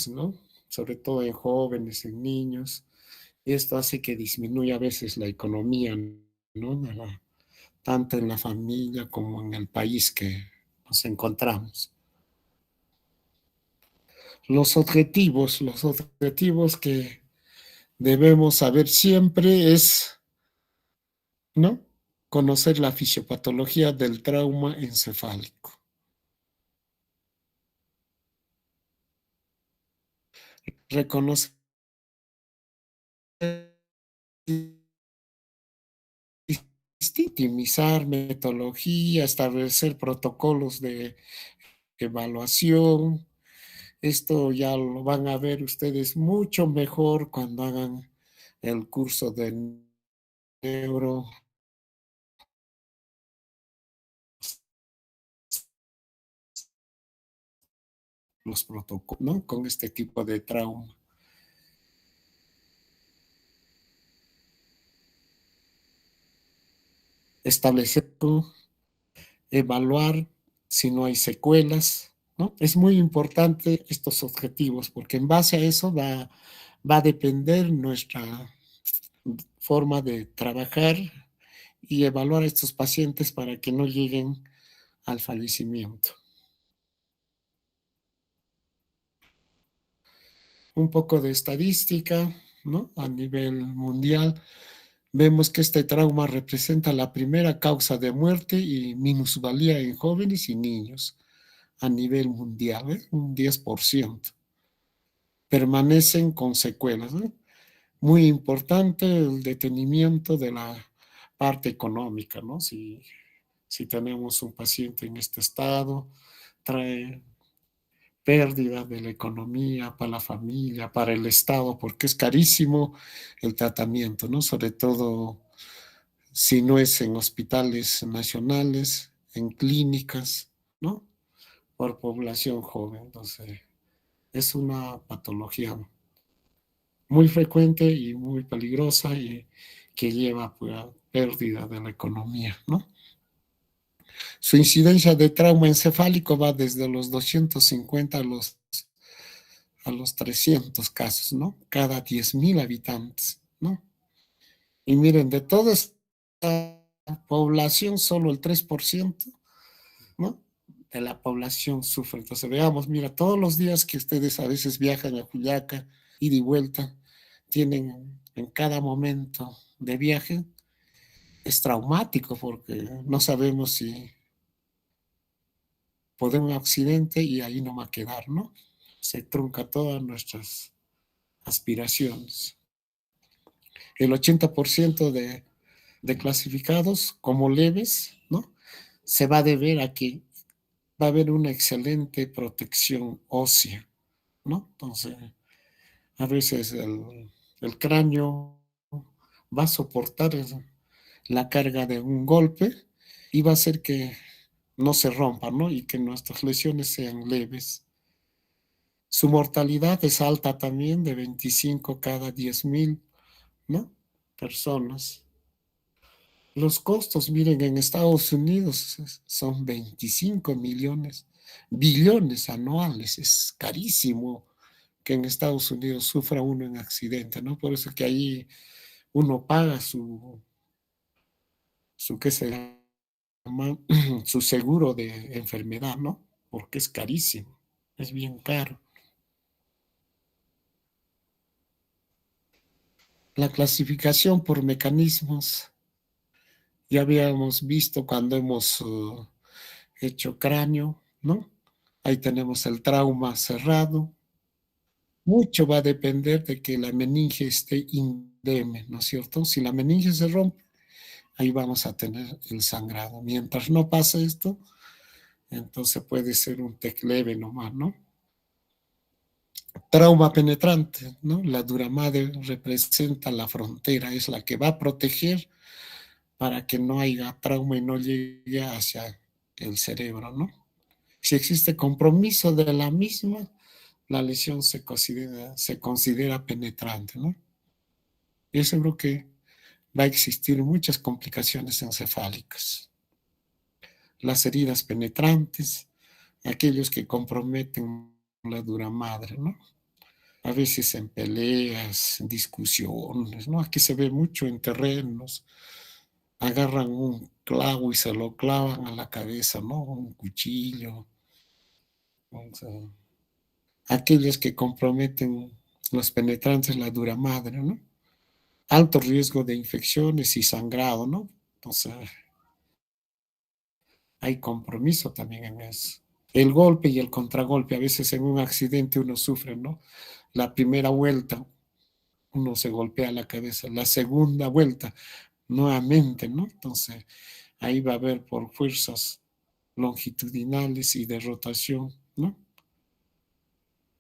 ¿no? Sobre todo en jóvenes, en niños. Esto hace que disminuya a veces la economía, ¿no? Tanto en la familia como en el país que nos encontramos. Los objetivos que debemos saber siempre es, ¿no? Conocer la fisiopatología del trauma encefálico. Reconocer, optimizar metodología, establecer protocolos de evaluación. Esto ya lo van a ver ustedes mucho mejor cuando hagan el curso de neuro, los protocolos, ¿no? Con este tipo de trauma. Establecer, evaluar si no hay secuelas, ¿no? Es muy importante estos objetivos porque en base a eso va a depender nuestra forma de trabajar y evaluar a estos pacientes para que no lleguen al fallecimiento. Un poco de estadística, ¿no? A nivel mundial, vemos que este trauma representa la primera causa de muerte y minusvalía en jóvenes y niños a nivel mundial, ¿eh? Un 10%. Permanecen con secuelas, ¿no? Muy importante el detenimiento de la parte económica, ¿no? Si tenemos un paciente en este estado, trae pérdida de la economía para la familia, para el Estado, porque es carísimo el tratamiento, ¿no? Sobre todo si no es en hospitales nacionales, en clínicas, ¿no? Por población joven. Entonces, es una patología muy frecuente y muy peligrosa y que lleva pues, a pérdida de la economía, ¿no? Su incidencia de trauma encefálico va desde los 250 a los 300 casos, ¿no? Cada 10.000 habitantes, ¿no? Y miren, de toda esta población, solo el 3%, ¿no? De la población sufre. Entonces, veamos, mira, todos los días que ustedes a veces viajan a Juliaca, ida y vuelta, tienen en cada momento de viaje, es traumático porque no sabemos si puede un accidente y ahí no va a quedar, ¿no? Se trunca todas nuestras aspiraciones. El 80% de clasificados como leves, ¿no? Se va a deber a que va a haber una excelente protección ósea, ¿no? Entonces, a veces el cráneo va a soportar la carga de un golpe y va a hacer que no se rompa, ¿no? Y que nuestras lesiones sean leves. Su mortalidad es alta también, de 25 cada 10.000, ¿no? Personas. Los costos, miren, en Estados Unidos son 25 millones, billones anuales. Es carísimo que en Estados Unidos sufra uno en accidente, ¿no? Por eso que ahí uno paga su ¿qué se llama? Su seguro de enfermedad, ¿no? Porque es carísimo, es bien caro. La clasificación por mecanismos, ya habíamos visto cuando hemos hecho cráneo, ¿no? Ahí tenemos el trauma cerrado. Mucho va a depender de que la meninge esté indemne, ¿no es cierto? Si la meninge se rompe, ahí vamos a tener el sangrado. Mientras no pase esto, entonces puede ser un TEC leve nomás, ¿no? Trauma penetrante, ¿no? La duramadre representa la frontera, es la que va a proteger para que no haya trauma y no llegue hacia el cerebro, ¿no? Si existe compromiso de la misma, la lesión se considera penetrante, ¿no? Y es seguro que va a existir muchas complicaciones encefálicas. Las heridas penetrantes, aquellos que comprometen la dura madre, ¿no? a veces en peleas, en discusiones, ¿no? Aquí se ve mucho en terrenos, agarran un clavo y se lo clavan a la cabeza, ¿no? Un cuchillo. O sea, aquellos que comprometen los penetrantes, la dura madre, ¿no? Alto riesgo de infecciones y sangrado, ¿no? O sea, hay compromiso también en eso. El golpe y el contragolpe, a veces en un accidente uno sufre, ¿no? La primera vuelta uno se golpea la cabeza, la segunda vuelta nuevamente, ¿no? Entonces, ahí va a haber por fuerzas longitudinales y de rotación, ¿no?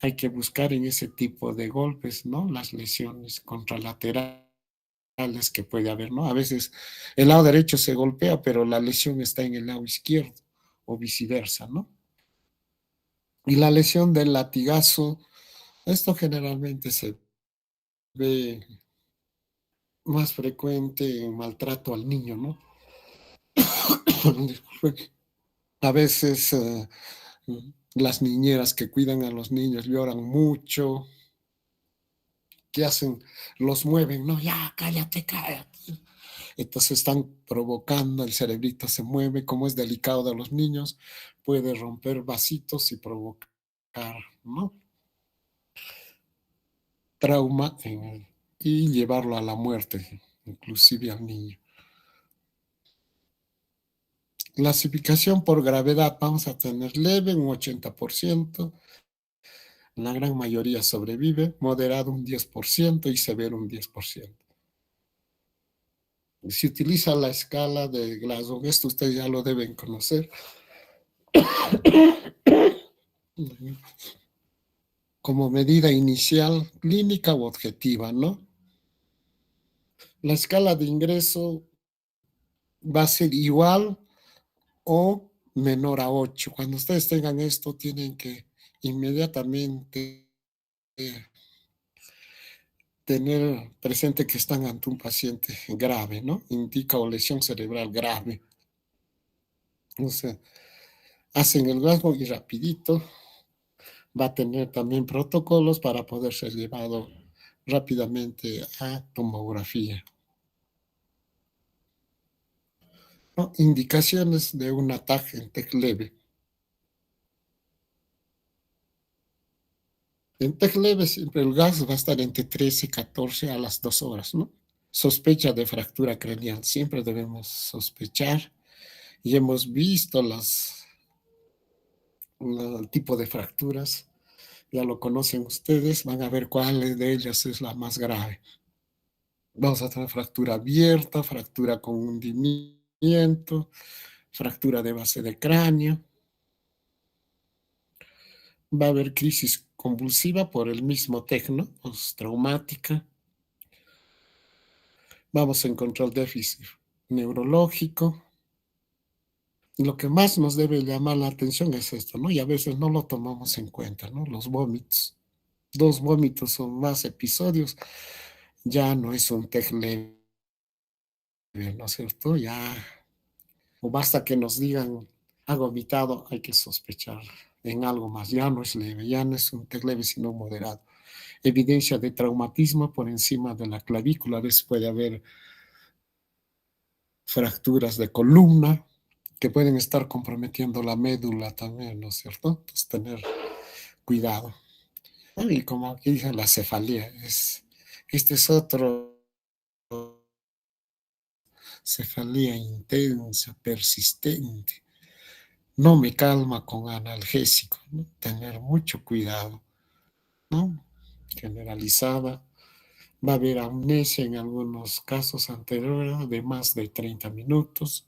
Hay que buscar en ese tipo de golpes, ¿no? Las lesiones contralaterales que puede haber, ¿no? A veces el lado derecho se golpea, pero la lesión está en el lado izquierdo o viceversa, ¿no? Y la lesión del latigazo, esto generalmente se ve más frecuente en maltrato al niño, ¿no? A veces las niñeras que cuidan a los niños lloran mucho, ¿qué hacen? Los mueven, no, ya, cállate, cállate. Entonces están provocando, el cerebrito se mueve, como es delicado de los niños, puede romper vasitos y provocar, ¿no? Trauma y llevarlo a la muerte, inclusive al niño. Clasificación por gravedad, vamos a tener leve un 80%, la gran mayoría sobrevive, moderado un 10% y severo un 10%. Se utiliza la escala de Glasgow, esto ustedes ya lo deben conocer, como medida inicial, clínica u objetiva, ¿no? La escala de ingreso va a ser igual o menor a 8. Cuando ustedes tengan esto, tienen que inmediatamente tener presente que están ante un paciente grave, ¿no? Indica o lesión cerebral grave. Entonces, hacen el Glasgow y rapidito va a tener también protocolos para poder ser llevado rápidamente a tomografía, ¿no? Indicaciones de un ataque en TEC leve. En TEC leve siempre el gas va a estar entre 13 y 14 a las 2 horas, ¿no? Sospecha de fractura craneal, siempre debemos sospechar y hemos visto el tipo de fracturas, ya lo conocen ustedes, van a ver cuál de ellas es la más grave. Vamos a tener fractura abierta, fractura con hundimiento, fractura de base de cráneo. Va a haber crisis convulsiva por el mismo tecno, postraumática. Vamos a encontrar déficit neurológico. Lo que más nos debe llamar la atención es esto, ¿no? Y a veces no lo tomamos en cuenta, ¿no? Los vómitos. Dos vómitos o más episodios, ya no es un TEC leve, ¿no es cierto? Ya, o basta que nos digan, ha vomitado, hay que sospechar en algo más. Ya no es leve, ya no es un TEC leve, sino moderado. Evidencia de traumatismo por encima de la clavícula, a veces puede haber fracturas de columna que pueden estar comprometiendo la médula también, ¿no es cierto? Entonces, tener cuidado. Y como aquí dije, la cefalea, este es otro cefalea intensa, persistente. No me calma con analgésico, ¿no? Tener mucho cuidado, ¿no? Generalizada. Va a haber amnesia en algunos casos anteriores de más de 30 minutos.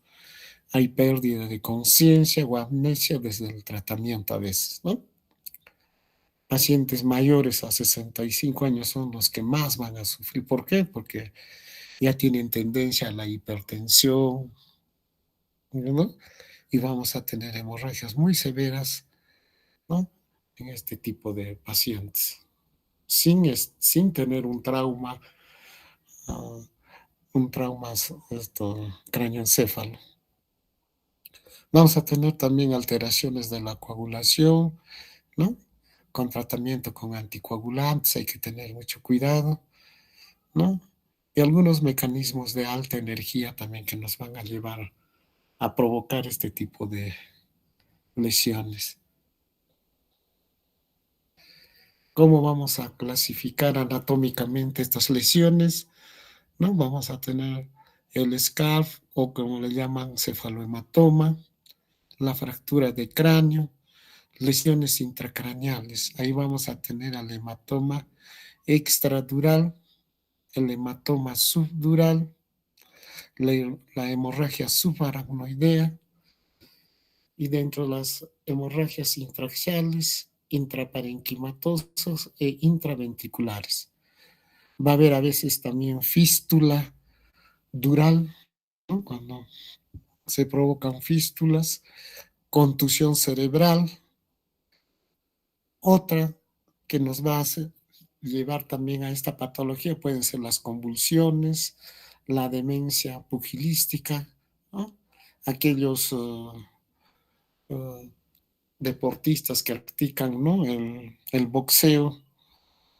Hay pérdida de conciencia o amnesia desde el tratamiento a veces, ¿no? Pacientes mayores a 65 años son los que más van a sufrir. ¿Por qué? Porque ya tienen tendencia a la hipertensión, ¿no? Y vamos a tener hemorragias muy severas, ¿no? En este tipo de pacientes, sin tener uh, un trauma cráneoencéfalo. Vamos a tener también alteraciones de la coagulación, ¿no? con tratamiento con anticoagulantes, hay que tener mucho cuidado, ¿no? Y algunos mecanismos de alta energía también que nos van a llevar a provocar este tipo de lesiones. ¿Cómo vamos a clasificar anatómicamente estas lesiones? ¿No? Vamos a tener el SCARF o como le llaman cefalohematoma, la fractura de cráneo, lesiones intracraneales. Ahí vamos a tener el hematoma extradural, el hematoma subdural, la hemorragia subaracnoidea y dentro de las hemorragias intraaxiales, intraparenquimatosos e intraventriculares. Va a haber a veces también fístula dural, ¿no? Cuando se provocan fístulas, contusión cerebral, otra que nos va a llevar también a esta patología pueden ser las convulsiones, la demencia pugilística, ¿no? Aquellos deportistas que practican, ¿no? El boxeo,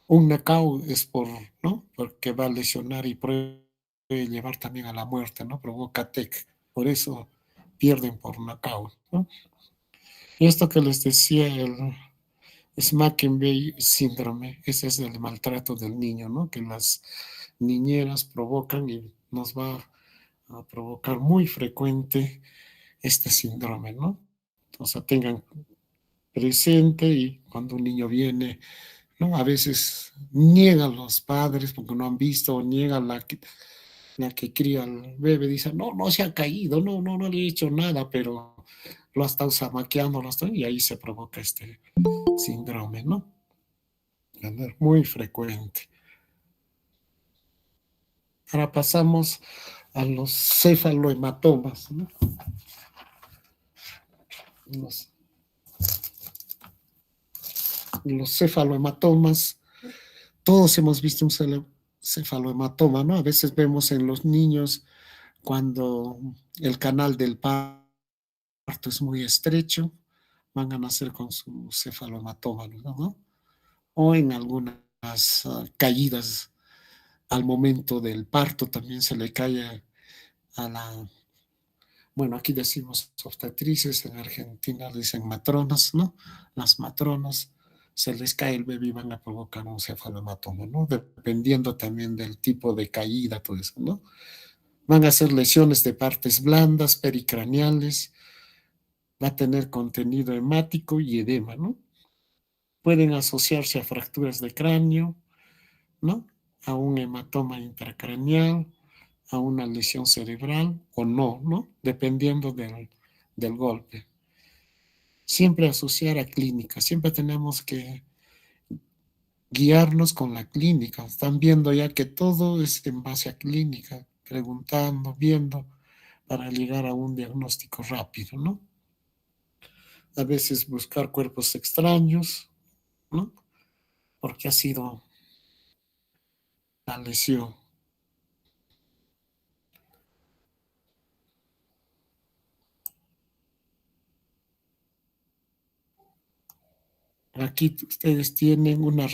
un knockout es por, ¿no? Porque va a lesionar y puede llevar también a la muerte, ¿no? Provoca TEC, por eso pierden por knockout, ¿no? Y esto que les decía, el Smackenberg síndrome, ese es el maltrato del niño, ¿no? Que las niñeras provocan y nos va a provocar muy frecuente este síndrome, ¿no? O sea, tengan presente y cuando un niño viene, ¿no? A veces niegan los padres porque no han visto o niegan la que cría al bebé, dice, no, no se ha caído, no, no, no le he hecho nada, pero lo ha estado zamaqueando, y ahí se provoca este síndrome, ¿no? Muy frecuente. Ahora pasamos a los cefalohematomas, ¿no? Los, los cefalohematomas, todos hemos visto un cefalohematoma, ¿no? A veces vemos en los niños cuando el canal del parto es muy estrecho, van a nacer con su cefalohematoma, ¿no? O en algunas caídas al momento del parto también se le cae a la, bueno, aquí decimos obstetrices, en Argentina dicen matronas, ¿no? Las matronas, se les cae el bebé y van a provocar un cefalohematoma, ¿no? Dependiendo también del tipo de caída, todo eso, ¿no? Van a ser lesiones de partes blandas, pericraneales, va a tener contenido hemático y edema, ¿no? Pueden asociarse a fracturas de cráneo, ¿no? A un hematoma intracraneal, a una lesión cerebral o no, ¿no? Dependiendo del golpe. Siempre asociar a clínica, siempre tenemos que guiarnos con la clínica. Están viendo ya que todo es en base a clínica, preguntando, viendo, para llegar a un diagnóstico rápido, ¿no? A veces buscar cuerpos extraños, ¿no? Porque ha sido la lesión. Aquí ustedes tienen mm, una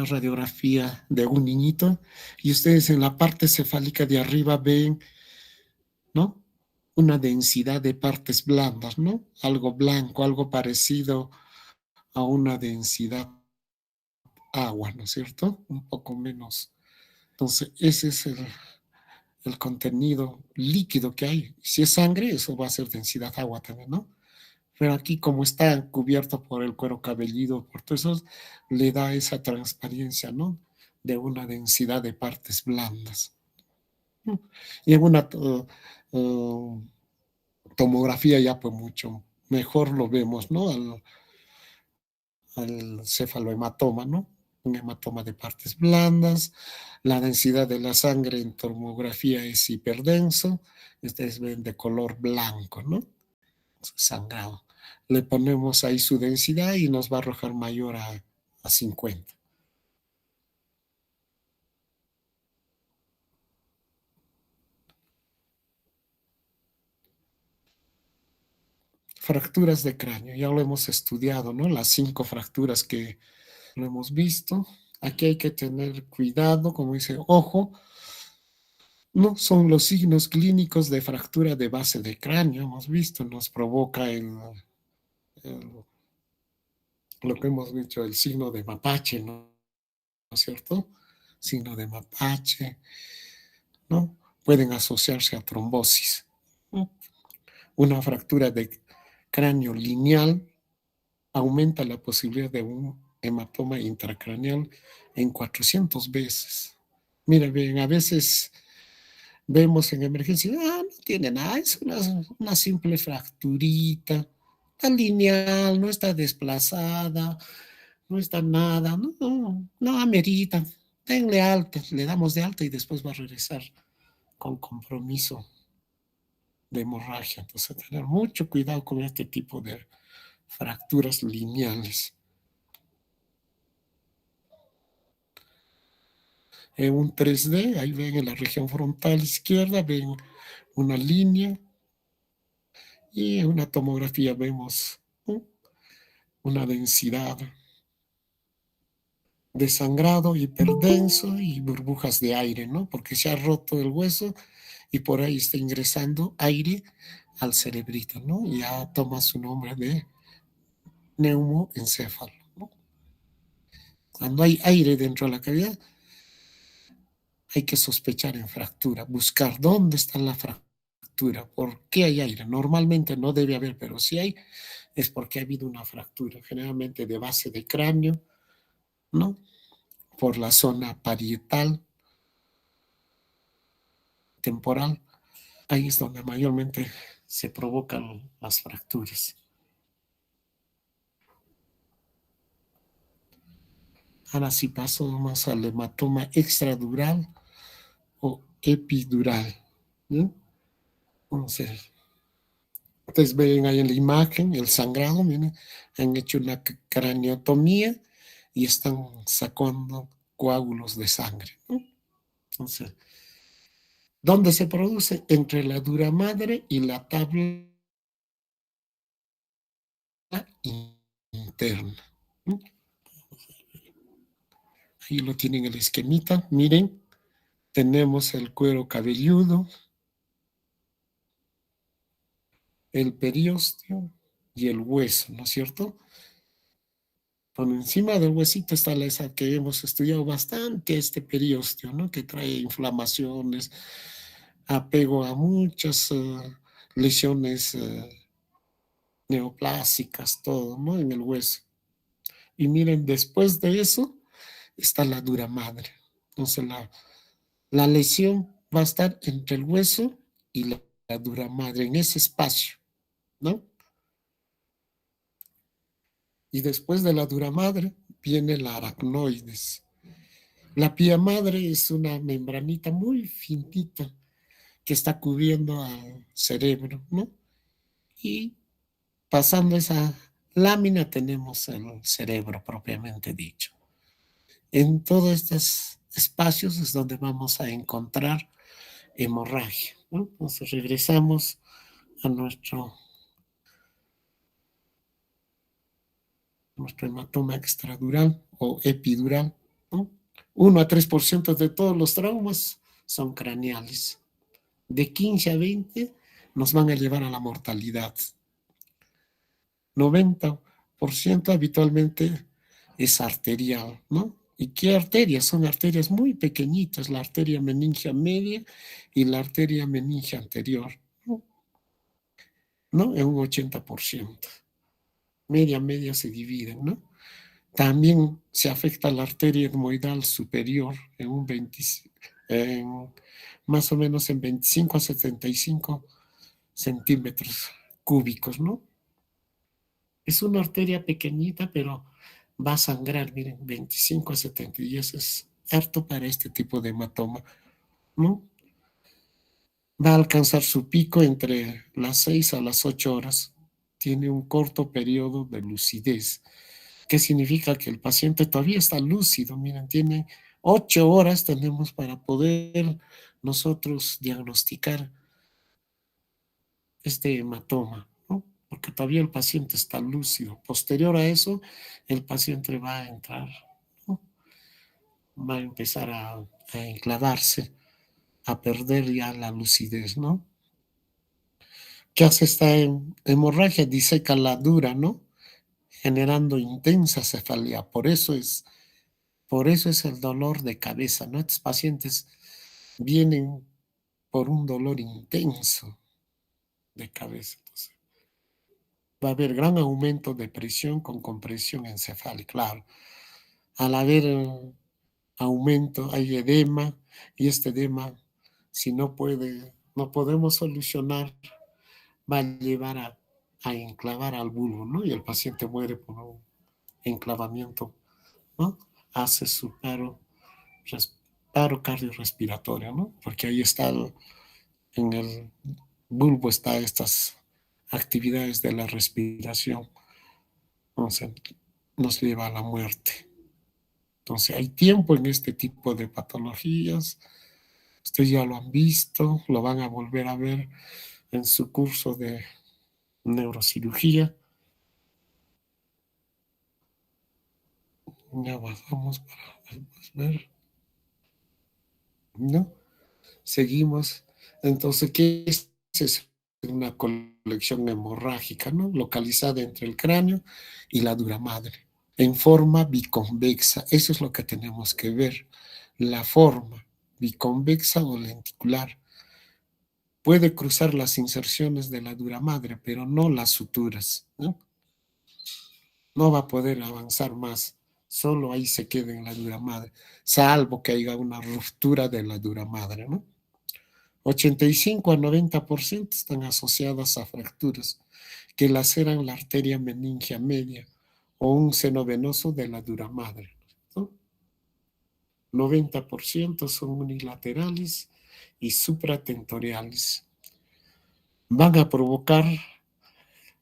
radiografía de un niñito y ustedes en la parte cefálica de arriba ven, ¿no? Una densidad de partes blandas, ¿no? Algo blanco, algo parecido a una densidad agua, ¿no es cierto? Un poco menos. Entonces, ese es el contenido líquido que hay. Si es sangre, eso va a ser densidad agua también, ¿no? Pero aquí como está cubierto por el cuero cabelludo, por todo eso, le da esa transparencia, ¿no? De una densidad de partes blandas, ¿no? Y en una tomografía ya pues mucho mejor lo vemos, ¿no? Al cefalohematoma, ¿no? Un hematoma de partes blandas, la densidad de la sangre en tomografía es hiperdenso, ustedes ven de color blanco, ¿no? Sangrado. Le ponemos ahí su densidad y nos va a arrojar mayor a 50. fracturas de cráneo, ya lo hemos estudiado, ¿no? Las 5 fracturas que lo hemos visto. Aquí hay que tener cuidado, como dice, ojo, no son los signos clínicos de fractura de base de cráneo, hemos visto, nos provoca el- lo que hemos dicho, el signo de mapache, ¿no? ¿No es cierto? Signo de mapache, ¿no? Pueden asociarse a trombosis, ¿no? Una fractura de cráneo lineal aumenta la posibilidad de un hematoma intracraneal en 400 veces. Mira, bien, a veces vemos en emergencia, no tiene nada, es una simple fracturita, está lineal, no está desplazada, no está nada, no, no, no amerita. Denle alta, le damos de alta y después va a regresar con compromiso de hemorragia. Entonces, tener mucho cuidado con este tipo de fracturas lineales. En un 3D, ahí ven en la región frontal izquierda, ven una línea y en una tomografía vemos una densidad de sangrado hiperdenso y burbujas de aire, ¿no? Porque se ha roto el hueso y por ahí está ingresando aire al cerebrito, ¿no? Y ya toma su nombre de neumoencéfalo, ¿no? Cuando hay aire dentro de la cavidad, hay que sospechar en fractura, buscar dónde está la fractura, por qué hay aire. Normalmente no debe haber, pero si hay, es porque ha habido una fractura, generalmente de base de cráneo, ¿no? Por la zona parietal, temporal, ahí es donde mayormente se provocan las fracturas. Ahora sí pasamos al hematoma extradural o epidural, ¿no? Entonces, ustedes ven ahí en la imagen el sangrado, miren, han hecho una craneotomía y están sacando coágulos de sangre, ¿no? Entonces, ¿dónde se produce? Entre la dura madre y la tabla interna, ¿no? Ahí lo tienen el esquemita, miren, tenemos el cuero cabelludo, el periósteo y el hueso, ¿no es cierto? Por encima del huesito está esa que hemos estudiado bastante, este periósteo, ¿no? Que trae inflamaciones, apego a muchas lesiones neoplásicas, todo, ¿no? En el hueso. Y miren, después de eso está la dura madre. Entonces la lesión va a estar entre el hueso y la dura madre, en ese espacio, ¿no? Y después de la dura madre viene la aracnoides. La pía madre es una membranita muy finita que está cubriendo al cerebro, ¿no? Y pasando esa lámina tenemos el cerebro propiamente dicho. En todos estos espacios es donde vamos a encontrar hemorragia, ¿no? Entonces regresamos a nuestro hematoma extradural o epidural, ¿no? 1 a 3% de todos los traumas son craneales. De 15 a 20 nos van a llevar a la mortalidad. 90% habitualmente es arterial, ¿no? ¿Y qué arterias? Son arterias muy pequeñitas, la arteria meningia media y la arteria meningia anterior, ¿no? ¿No? En un 80%. Media se dividen, ¿no? También se afecta la arteria etmoidal superior en un 20, en, más o menos en 25 a 75 centímetros cúbicos, ¿no? Es una arteria pequeñita, pero va a sangrar, miren, 25 a 70, y eso es harto para este tipo de hematoma, ¿no? Va a alcanzar su pico entre las 6 a las 8 horas. Tiene un corto periodo de lucidez. ¿Qué significa? Que el paciente todavía está lúcido. Miren, tiene 8 horas tenemos para poder nosotros diagnosticar este hematoma, ¿no? porque todavía el paciente está lúcido. Posterior a eso, el paciente va a entrar, ¿no? Va a empezar a enclavarse, a perder ya la lucidez, ¿no? ¿Qué hace esta hemorragia? Diseca la dura, ¿no? Generando intensa cefalea. Por eso es el dolor de cabeza, ¿no? Estos pacientes vienen por un dolor intenso de cabeza. Entonces, va a haber gran aumento de presión con compresión encefálica, claro. Al haber aumento, hay edema, y este edema, si no podemos solucionar, va a llevar a enclavar al bulbo, ¿no? Y el paciente muere por un enclavamiento, ¿no? Hace su paro cardiorrespiratorio, ¿no? Porque ahí está, en el bulbo está estas actividades de la respiración, entonces nos lleva a la muerte. Entonces hay tiempo en este tipo de patologías, ustedes ya lo han visto, lo van a volver a ver en su curso de neurocirugía. Ya bajamos para ver, ¿no? Seguimos. Entonces, ¿qué es? Es una colección hemorrágica, ¿no? Localizada entre el cráneo y la dura madre, en forma biconvexa. Eso es lo que tenemos que ver. La forma biconvexa o lenticular puede cruzar las inserciones de la dura madre, pero no las suturas, ¿no? No va a poder avanzar más. Solo ahí se queda en la dura madre, salvo que haya una ruptura de la dura madre, ¿no? 85 a 90% están asociadas a fracturas que laceran la arteria meningia media o un seno venoso de la dura madre, ¿no? 90% son unilaterales y supratentoriales. Van a provocar,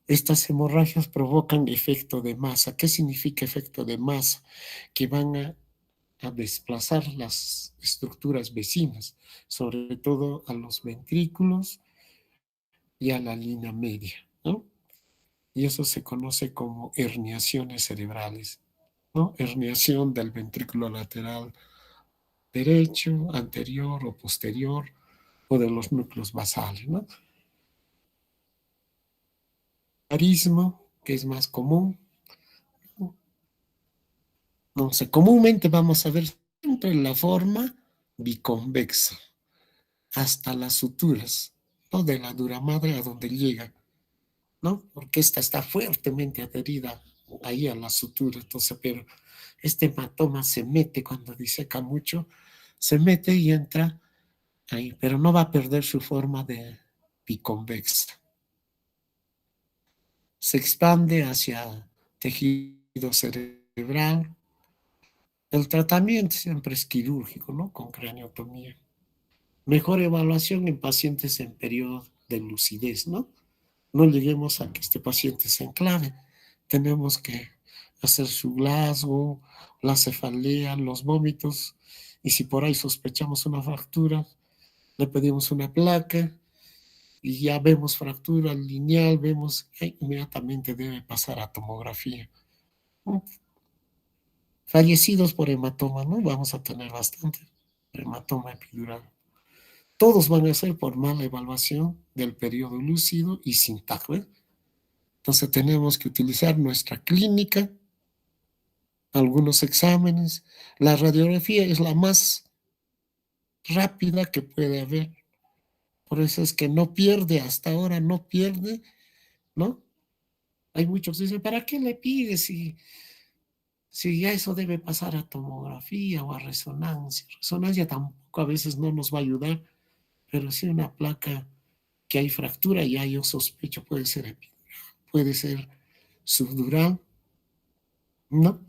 estas hemorragias provocan efecto de masa. ¿Qué significa efecto de masa? Que van a desplazar las estructuras vecinas, sobre todo a los ventrículos y a la línea media, ¿no? Y eso se conoce como herniaciones cerebrales, ¿no? Herniación del ventrículo lateral derecho, anterior o posterior, o de los núcleos basales, ¿no? Arismo, que es más común, no sé, comúnmente vamos a ver siempre la forma biconvexa, hasta las suturas, ¿no? De la dura madre a donde llega, ¿no? Porque esta está fuertemente adherida ahí a la sutura, entonces, pero este hematoma se mete cuando diseca mucho, se mete y entra ahí, pero no va a perder su forma de biconvexa. Se expande hacia tejido cerebral. El tratamiento siempre es quirúrgico, ¿no? Con craniotomía. Mejor evaluación en pacientes en periodo de lucidez, ¿no? No lleguemos a que este paciente se enclave. Tenemos que hacer su Glasgow, la cefalea, los vómitos, y si por ahí sospechamos una fractura, le pedimos una placa y ya vemos fractura lineal, vemos que inmediatamente debe pasar a tomografía. Fallecidos por hematoma, ¿no? Vamos a tener bastante hematoma epidural. Todos van a ser por mala evaluación del periodo lúcido y sin TAC, ¿eh? Entonces tenemos que utilizar nuestra clínica, algunos exámenes. La radiografía es la más rápida que puede haber. Por eso es que no pierde, hasta ahora no pierde, ¿no? Hay muchos que dicen, ¿para qué le pides si ya eso debe pasar a tomografía o a resonancia? Resonancia tampoco a veces no nos va a ayudar, pero sí una placa que hay fractura, ya yo sospecho puede ser subdural, ¿no?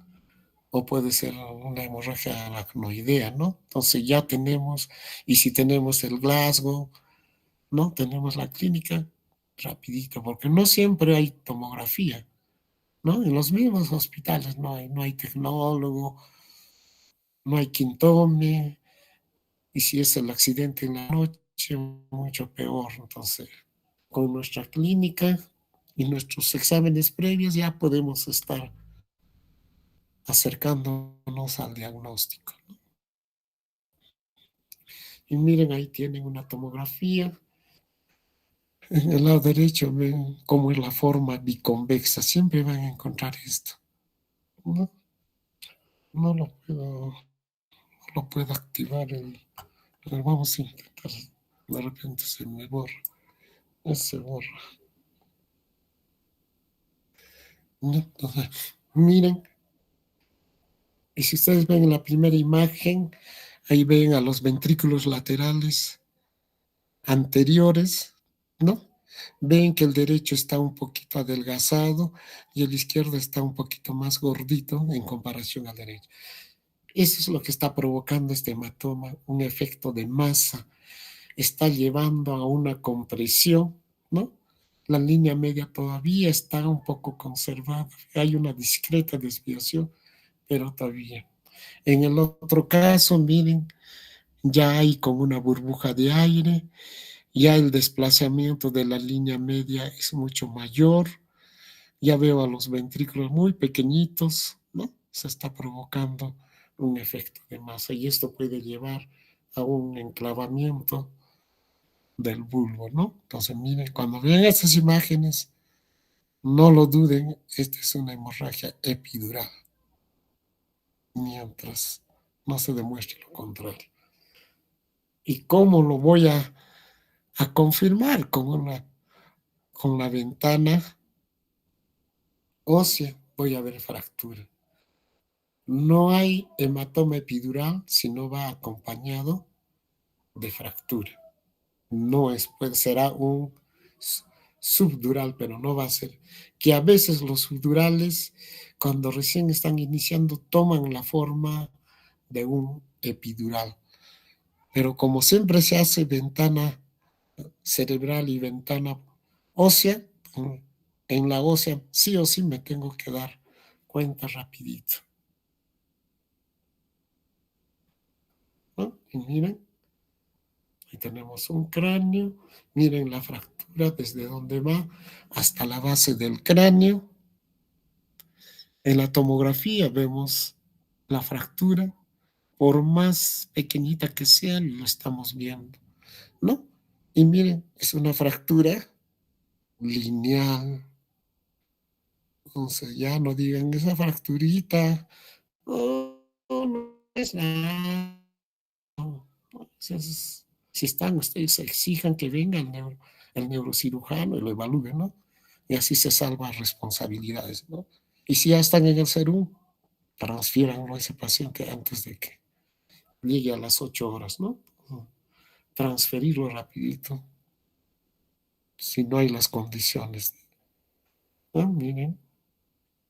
O puede ser una hemorragia aracnoidea, ¿no? Entonces ya tenemos, y si tenemos el Glasgow, ¿no? Tenemos la clínica rapidito, porque no siempre hay tomografía, ¿no? En los mismos hospitales no hay tecnólogo, no hay quintome, y si es el accidente en la noche, mucho peor. Entonces, con nuestra clínica y nuestros exámenes previos ya podemos estar acercándonos al diagnóstico. Y miren, ahí tienen una tomografía. En el lado derecho ven cómo es la forma biconvexa. Siempre van a encontrar esto. No, no lo puedo activar. A ver, vamos a intentar. De repente se me borra. Se borra. No, entonces, miren, y si ustedes ven en la primera imagen, ahí ven a los ventrículos laterales anteriores, ¿no? Ven que el derecho está un poquito adelgazado y el izquierdo está un poquito más gordito en comparación al derecho. Eso es lo que está provocando este hematoma, un efecto de masa. Está llevando a una compresión, ¿no? La línea media todavía está un poco conservada. Hay una discreta desviación, pero todavía. En el otro caso, miren, ya hay como una burbuja de aire, ya el desplazamiento de la línea media es mucho mayor, ya veo a los ventrículos muy pequeñitos, ¿no? Se está provocando un efecto de masa y esto puede llevar a un enclavamiento del bulbo, ¿no? Entonces, miren, cuando vean estas imágenes, no lo duden, esta es una hemorragia epidural, mientras no se demuestre lo contrario. ¿Y cómo lo voy a confirmar? Con la ventana ósea voy a ver fractura. No hay hematoma epidural si no va acompañado de fractura. No es, pues será un subdural, pero no va a ser. Que a veces los subdurales, cuando recién están iniciando, toman la forma de un epidural. Pero como siempre se hace ventana cerebral y ventana ósea, en la ósea sí o sí me tengo que dar cuenta rapidito, ¿no? Y miren, ahí tenemos un cráneo, miren la fractura desde donde va hasta la base del cráneo. En la tomografía vemos la fractura, por más pequeñita que sea, lo estamos viendo, ¿no? Y miren, es una fractura lineal. Entonces ya no digan esa fracturita, oh, no es nada. No, entonces, si están ustedes, exijan que venga el neurocirujano y lo evalúe, ¿no? Y así se salvan responsabilidades, ¿no? Y si ya están en el SERUM, transfieranlo a ese paciente antes de que llegue a las 8 horas, ¿no? Transferirlo rapidito, si no hay las condiciones. ¿No? Miren,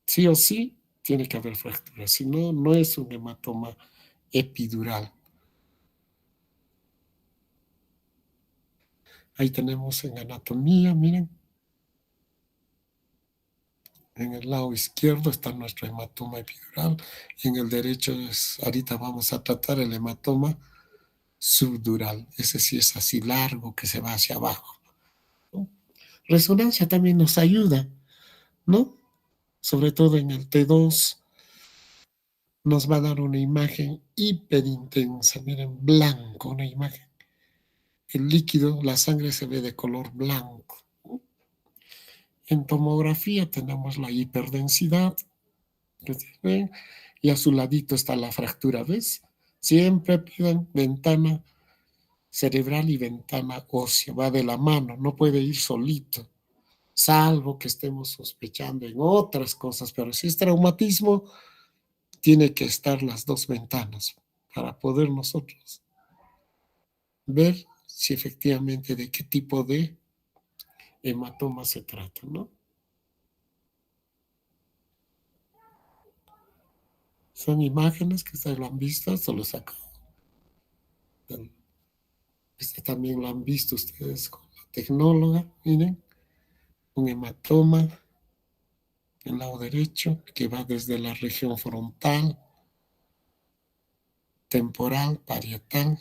sí o sí tiene que haber fractura, si no, no es un hematoma epidural. Ahí tenemos en anatomía, miren, en el lado izquierdo está nuestro hematoma epidural, en el derecho ahorita vamos a tratar el hematoma subdural, ese sí es así largo que se va hacia abajo, ¿no? Resonancia también nos ayuda, ¿no? Sobre todo en el T2 nos va a dar una imagen hiperintensa, miren, blanco, una imagen. El líquido, la sangre se ve de color blanco. En tomografía tenemos la hiperdensidad, ¿ven? Y a su ladito está la fractura, ¿ves? Siempre pidan ventana cerebral y ventana ósea, va de la mano, no puede ir solito, salvo que estemos sospechando en otras cosas, pero si es traumatismo, tiene que estar las dos ventanas para poder nosotros ver si efectivamente de qué tipo de hematoma se trata, ¿no? Son imágenes que ustedes lo han visto, se los acabo. Este también lo han visto ustedes con la tecnóloga, miren, un hematoma en el lado derecho que va desde la región frontal, temporal, parietal,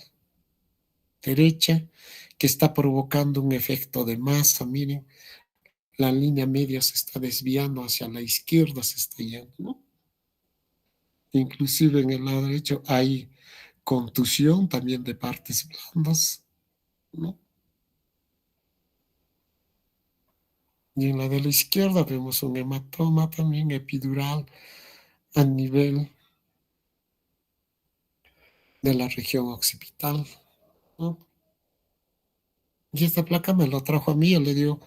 derecha, que está provocando un efecto de masa, miren, la línea media se está desviando hacia la izquierda, se está yendo, ¿no? Inclusive en el lado derecho hay contusión también de partes blandas, ¿no? Y en la de la izquierda vemos un hematoma también epidural a nivel de la región occipital, ¿no? Y esta placa me lo trajo a mí, yo le digo,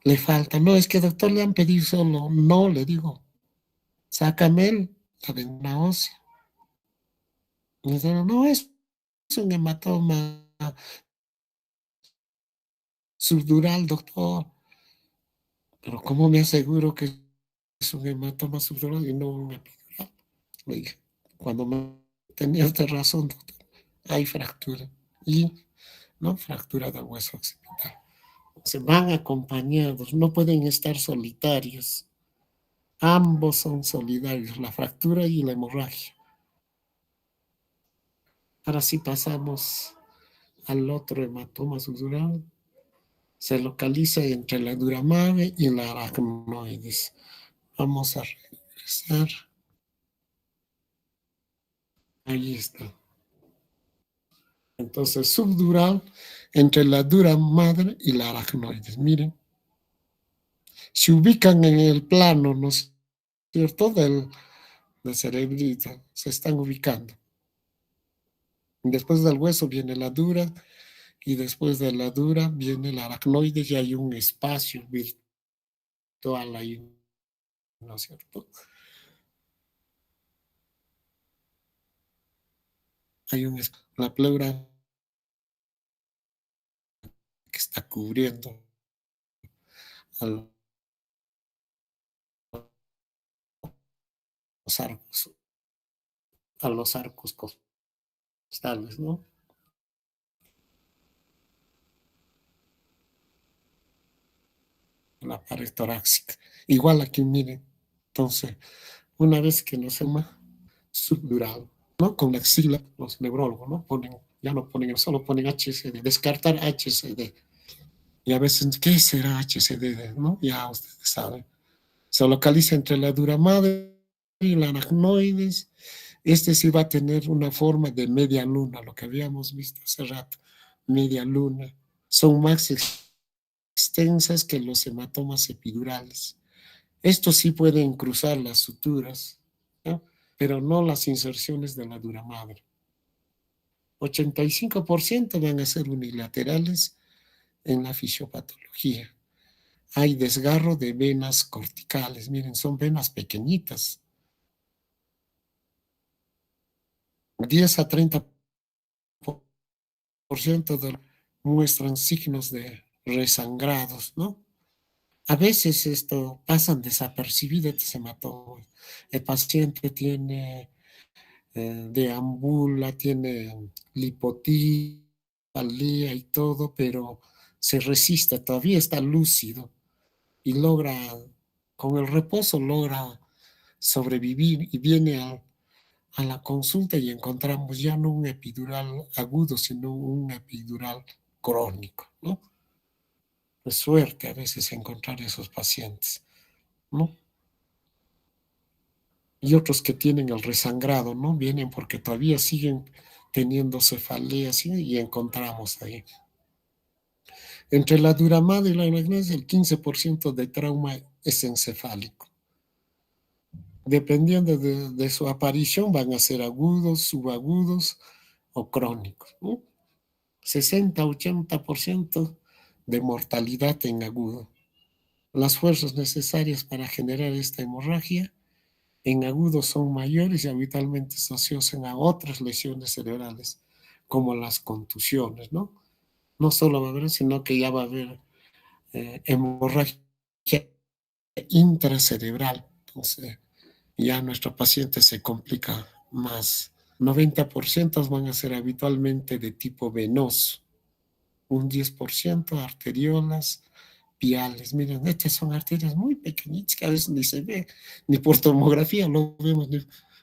le falta. No, es que doctor le han pedido solo. No, le digo, sácame la vena ósea. Y dice, no, es un hematoma subdural, doctor. Pero ¿cómo me aseguro que es un hematoma subdural y no un epidural? Le dije, cuando me tenía usted razón, doctor, hay fractura. Y no fractura del hueso occipital. Se van acompañados, no pueden estar solitarios. Ambos son solidarios, la fractura y la hemorragia. Ahora sí pasamos al otro hematoma subdural. Se localiza entre la dura madre y la aracnoides. Vamos a regresar. Ahí está. Entonces, subdural entre la dura madre y la aracnoides. Miren, se ubican en el plano, ¿no es cierto? Del cerebrito. Se están ubicando. Después del hueso viene la dura y después de la dura viene la aracnoide y hay un espacio virtual ahí, ¿no es cierto? Hay la pleura que está cubriendo a los arcos, a los arcos costales, ¿no? La pared torácica. Igual aquí, miren. Entonces, una vez que nos suma subdural, ¿no? Con la axila, los neurólogos, ¿no? Ponen, ya no ponen, solo ponen HCD, descartar HCD. Y a veces, ¿qué será HCD? ¿No? Ya ustedes saben. Se localiza entre la dura madre y la aracnoides. Este sí va a tener una forma de media luna, lo que habíamos visto hace rato, media luna. Son más extensas que los hematomas epidurales. Estos sí pueden cruzar las suturas, ¿no? Pero no las inserciones de la dura madre. 85% van a ser unilaterales en la fisiopatología. Hay desgarro de venas corticales, miren, son venas pequeñitas, 10 a 30% muestran signos de resangrados, ¿no? A veces esto pasan desapercibidos estos hematomas. El paciente tiene deambula, tiene lipotimia y todo, pero se resiste, todavía está lúcido y logra, con el reposo logra sobrevivir y viene a la consulta y encontramos ya no un epidural agudo, sino un epidural crónico, ¿no? Es suerte a veces encontrar esos pacientes, ¿no? Y otros que tienen el resangrado, ¿no? Vienen porque todavía siguen teniendo cefaleas, ¿sí? Y encontramos ahí. Entre la duramada y la anagnesia, el 15% de trauma es encefálico. Dependiendo de su aparición, van a ser agudos, subagudos o crónicos, ¿no? 60-80% de mortalidad en agudo. Las fuerzas necesarias para generar esta hemorragia en agudo son mayores y habitualmente se asocian a otras lesiones cerebrales, como las contusiones, ¿no? No solo va a haber, sino que ya va a haber hemorragia intracerebral. Entonces, ya nuestro paciente se complica más. 90% van a ser habitualmente de tipo venoso, un 10% arteriolas piales. Miren, estas son arterias muy pequeñitas que a veces ni se ve, ni por tomografía lo vemos,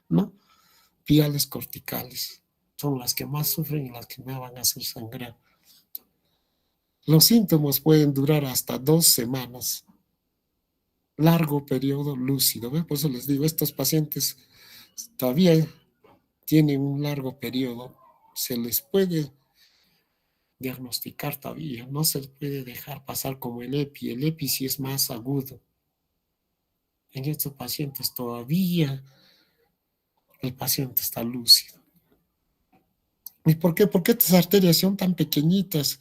¿no? Piales corticales son las que más sufren y las que más van a hacer sangrar. Los síntomas pueden durar hasta 2 semanas largo periodo lúcido. ¿Ve? Por eso les digo, estos pacientes todavía tienen un largo periodo, se les puede diagnosticar todavía, no se puede dejar pasar como el EPI sí es más agudo. En estos pacientes todavía el paciente está lúcido. ¿Y por qué? Porque estas arterias son tan pequeñitas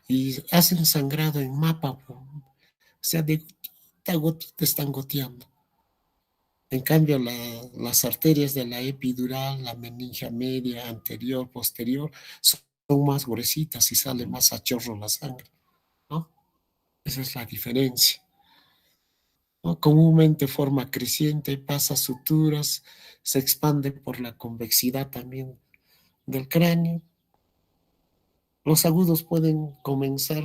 y hacen sangrado en mapa, o sea, de gotita a gotita están goteando. En cambio, las arterias de la epidural, la meningia media, anterior, posterior, son más gruesitas y sale más a chorro la sangre, ¿no? Esa es la diferencia, ¿no? Comúnmente forma creciente, pasa suturas, se expande por la convexidad también del cráneo. Los agudos pueden comenzar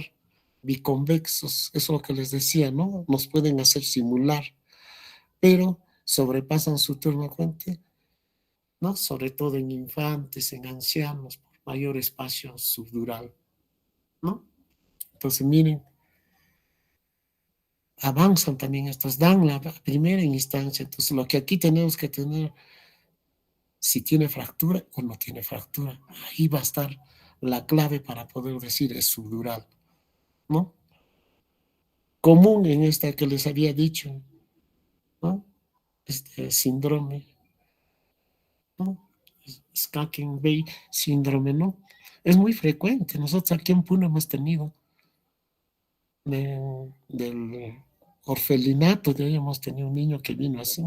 biconvexos, eso es lo que les decía, ¿no? Nos pueden hacer simular, pero sobrepasan su turno fuente, ¿no? Sobre todo en infantes, en ancianos, por mayor espacio subdural, ¿no? Entonces, miren, avanzan también estos, dan la primera instancia. Entonces, lo que aquí tenemos que tener, si tiene fractura o no tiene fractura, ahí va a estar la clave para poder decir es subdural, ¿no? Común en esta que les había dicho, ¿no? Este síndrome, ¿no? Skaken-Bay síndrome, ¿no? Es muy frecuente. Nosotros aquí en Puno hemos tenido del orfelinato, de ahí hemos tenido un niño que vino así.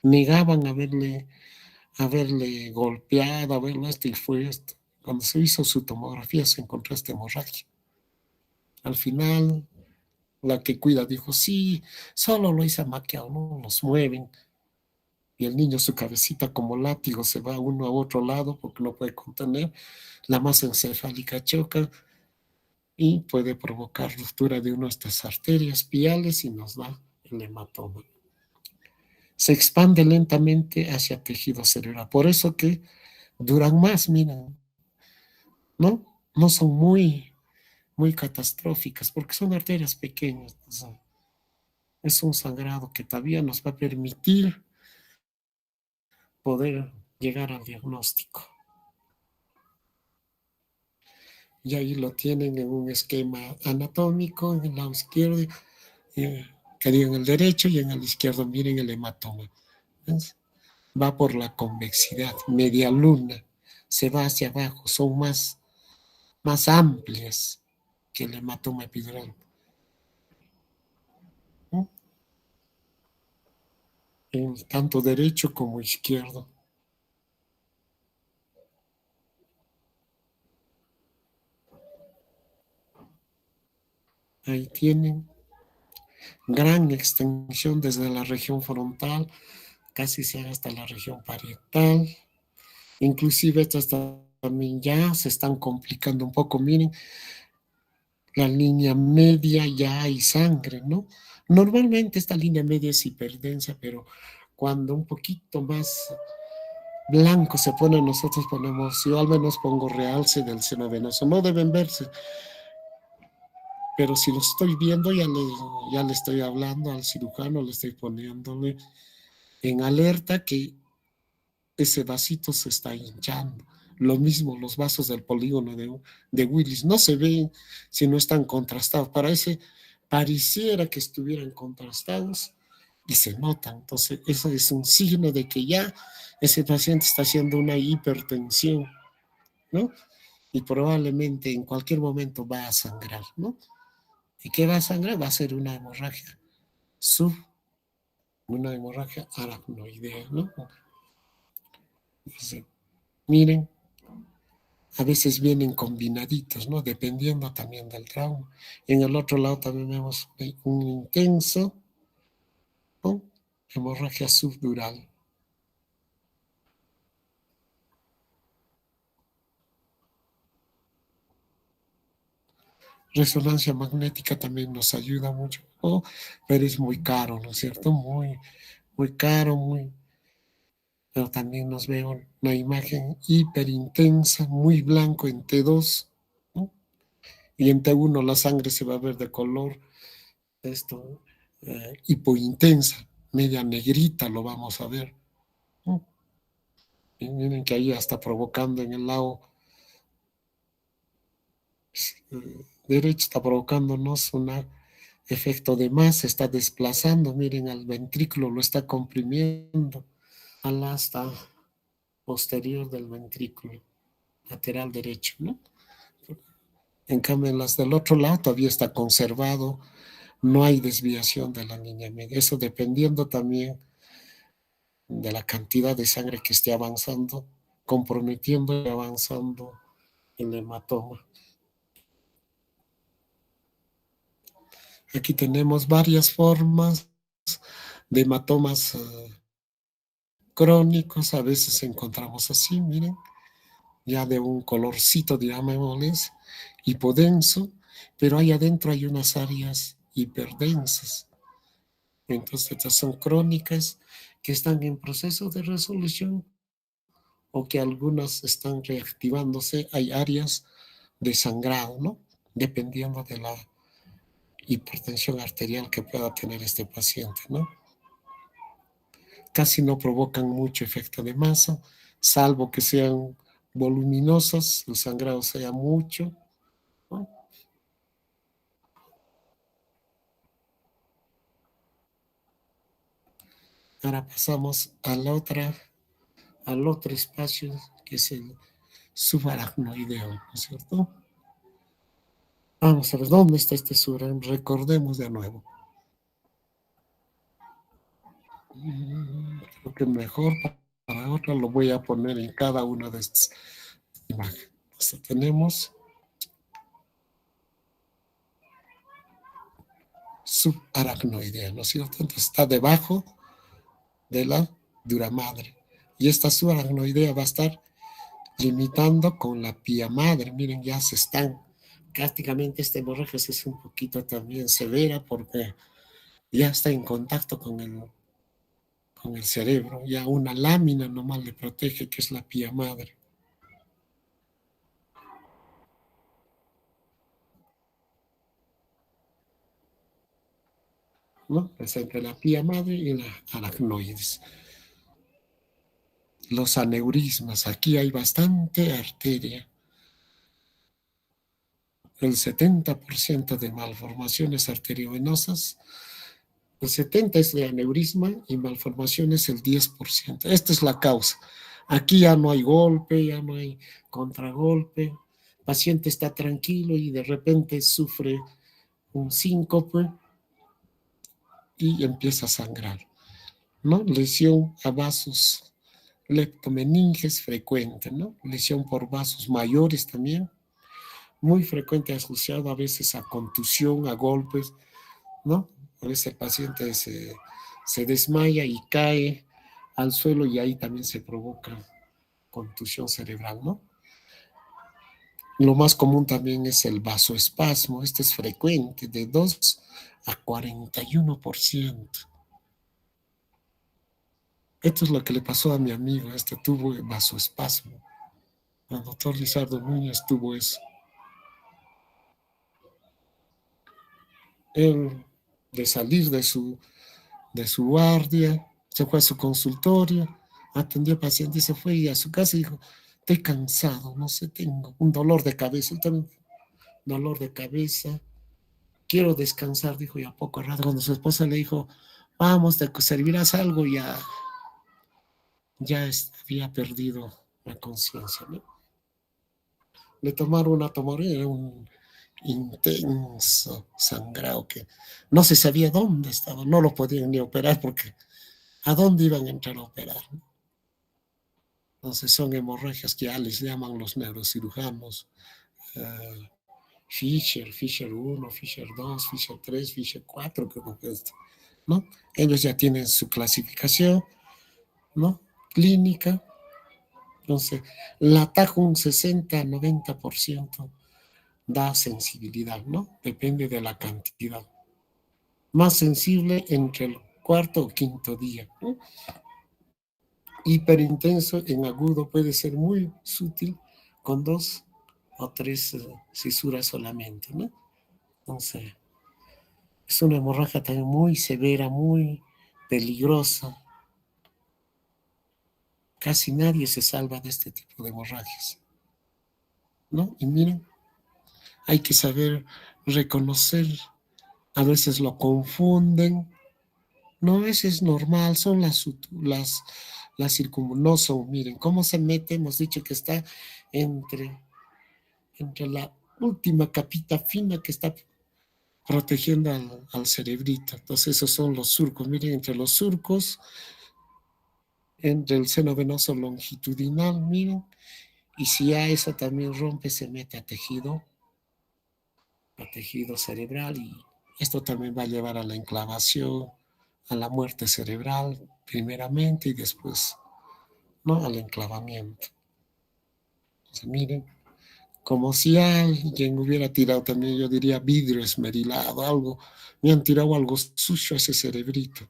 Negaban haberle golpeado, haberle esto y fue esto. Cuando se hizo su tomografía se encontró esta hemorragia. Al final, la que cuida dijo, sí, solo lo hice maquiado, ¿no? Los mueven. Y el niño, su cabecita como látigo, se va uno a otro lado porque no puede contener. La masa encefálica choca y puede provocar ruptura de una de estas arterias piales y nos da el hematoma. Se expande lentamente hacia tejido cerebral. Por eso que duran más, miren, ¿no? No son muy catastróficas porque son arterias pequeñas. Entonces, es un sangrado que todavía nos va a permitir poder llegar al diagnóstico. Y ahí lo tienen en un esquema anatómico, en el lado izquierdo, que digo en el derecho y en el izquierdo, miren el hematoma. ¿Ves? Va por la convexidad, media luna, se va hacia abajo, son más amplias que el hematoma epidural, ¿no? En tanto derecho como izquierdo. Ahí tienen gran extensión desde la región frontal, casi se hasta la región parietal. Inclusive estas también ya se están complicando un poco. Miren, la línea media ya hay sangre, ¿no? Normalmente esta línea media es hiperdensa, pero cuando un poquito más blanco se pone, nosotros ponemos, yo al menos pongo realce del seno venoso. No deben verse, pero si lo estoy viendo, ya le estoy hablando al cirujano, le estoy poniéndole en alerta que ese vasito se está hinchando. Lo mismo los vasos del polígono de Willis. No se ven si no están contrastados. Pareciera que estuvieran contrastados y se notan. Entonces, eso es un signo de que ya ese paciente está haciendo una hipertensión, ¿no? Y probablemente en cualquier momento va a sangrar, ¿no? ¿Y qué va a sangrar? Va a ser una hemorragia sub, una hemorragia aracnoidea, ¿no? Entonces, miren, a veces vienen combinaditos, ¿no? Dependiendo también del trauma. En el otro lado también vemos un intenso, ¿no? Hemorragia subdural. Resonancia magnética también nos ayuda mucho, ¿no? Pero es muy caro, ¿no es cierto? Muy caro, pero también nos veo una imagen hiperintensa, muy blanco en T2, ¿no? Y en T1 la sangre se va a ver de color esto, hipointensa, media negrita, lo vamos a ver. Y miren que ahí ya está provocando en el lado derecho, está provocándonos un efecto de masa, está desplazando, miren, al ventrículo lo está comprimiendo al asta posterior del ventrículo lateral derecho, ¿no? En cambio, en las del otro lado todavía está conservado, no hay desviación de la línea media. Eso dependiendo también de la cantidad de sangre que esté avanzando, comprometiendo y avanzando el hematoma. Aquí tenemos varias formas de hematomas crónicos, a veces encontramos así, miren, ya de un colorcito, digamos, hipodenso, pero ahí adentro hay unas áreas hiperdensas. Entonces, estas son crónicas que están en proceso de resolución o que algunas están reactivándose. Hay áreas de sangrado, ¿no? Dependiendo de la hipertensión arterial que pueda tener este paciente, ¿no? Casi no provocan mucho efecto de masa, salvo que sean voluminosas, el sangrado sea mucho, ¿no? Ahora pasamos al otro espacio que es el subaracnoideo, ¿no es cierto? Vamos a ver dónde está este subaracnoideo. Recordemos de nuevo. Creo que mejor para otra lo voy a poner en cada una de estas imágenes. Entonces, tenemos subaracnoidea, ¿no es cierto? Entonces está debajo de la dura madre. Y esta subaracnoidea va a estar limitando con la pía madre. Miren, ya se están. Prácticamente esta hemorragia es un poquito también severa porque ya está en contacto con el cerebro. Ya una lámina nomás le protege, que es la pía madre. ¿No? Es entre la pía madre y la aracnoides. Los aneurismas, aquí hay bastante arteria. El 70% de malformaciones arteriovenosas, el 70% es de aneurisma y malformaciones el 10%. Esta es la causa. Aquí ya no hay golpe, ya no hay contragolpe. El paciente está tranquilo y de repente sufre un síncope y empieza a sangrar, ¿no? Lesión a vasos leptomeninges frecuente, ¿no? Lesión por vasos mayores también, muy frecuente asociado a veces a contusión, a golpes, ¿no? A veces el paciente se desmaya y cae al suelo y ahí también se provoca contusión cerebral, ¿no? Lo más común también es el vasoespasmo, este es frecuente, de 2 a 41%. Esto es lo que le pasó a mi amigo, este tuvo vasoespasmo. El doctor Lizardo Núñez tuvo eso. Él, de salir de su guardia, se fue a su consultorio, atendió pacientes, se fue y a su casa y dijo, estoy cansado, no sé, tengo un dolor de cabeza, él también, dolor de cabeza, quiero descansar, dijo, y a poco rato, cuando su esposa le dijo, vamos, te servirás algo, ya había perdido la conciencia, ¿no? Le tomaron una tomografía, era un intenso sangrado que no se sabía dónde estaba, no lo podían ni operar porque a dónde iban a entrar a operar. Entonces son hemorragias que ya les llaman los neurocirujanos, uh, Fisher 1, Fisher 2, Fisher 3, Fisher 4, creo que es, ¿no? Ellos ya tienen su clasificación, ¿no? Clínica. Entonces, la atajo un 60-90% da sensibilidad, ¿no? Depende de la cantidad. Más sensible entre el cuarto o quinto día, ¿no? Hiperintenso en agudo puede ser muy sutil con 2 o 3 cisuras solamente, ¿no? Entonces, Es una hemorragia también muy severa, muy peligrosa. Casi nadie se salva de este tipo de hemorragias, ¿no? Y miren, hay que saber reconocer, a veces lo confunden, no, ese es normal, son las no son, miren, cómo se mete, hemos dicho que está entre, entre la última capita fina que está protegiendo al cerebrito. Entonces esos son los surcos, miren, entre los surcos, entre el seno venoso longitudinal, miren, y si ya eso también rompe, se mete a tejido cerebral y esto también va a llevar a la inflamación, a la muerte cerebral primeramente y después, ¿no? Al enclavamiento. Entonces, miren, como si alguien hubiera tirado también, yo diría vidrio esmerilado, algo, me han tirado algo sucio a ese cerebrito.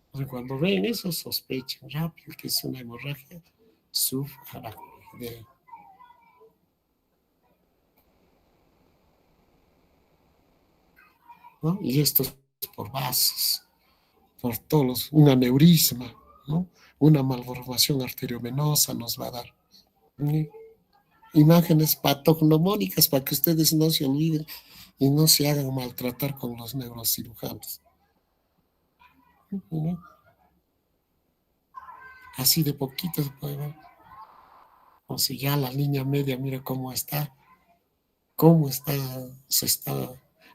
Entonces, cuando ven eso, sospechen rápido que es una hemorragia subaracnoidea. ¿No? Y esto es por vasos, por todos, un aneurisma, ¿no? Una malformación arteriovenosa nos va a dar. ¿Sí? Imágenes patognomónicas para que ustedes no se olviden y no se hagan maltratar con los neurocirujanos. ¿No? Así de poquito se puede ver. O sea, ya la línea media, mira cómo está, se está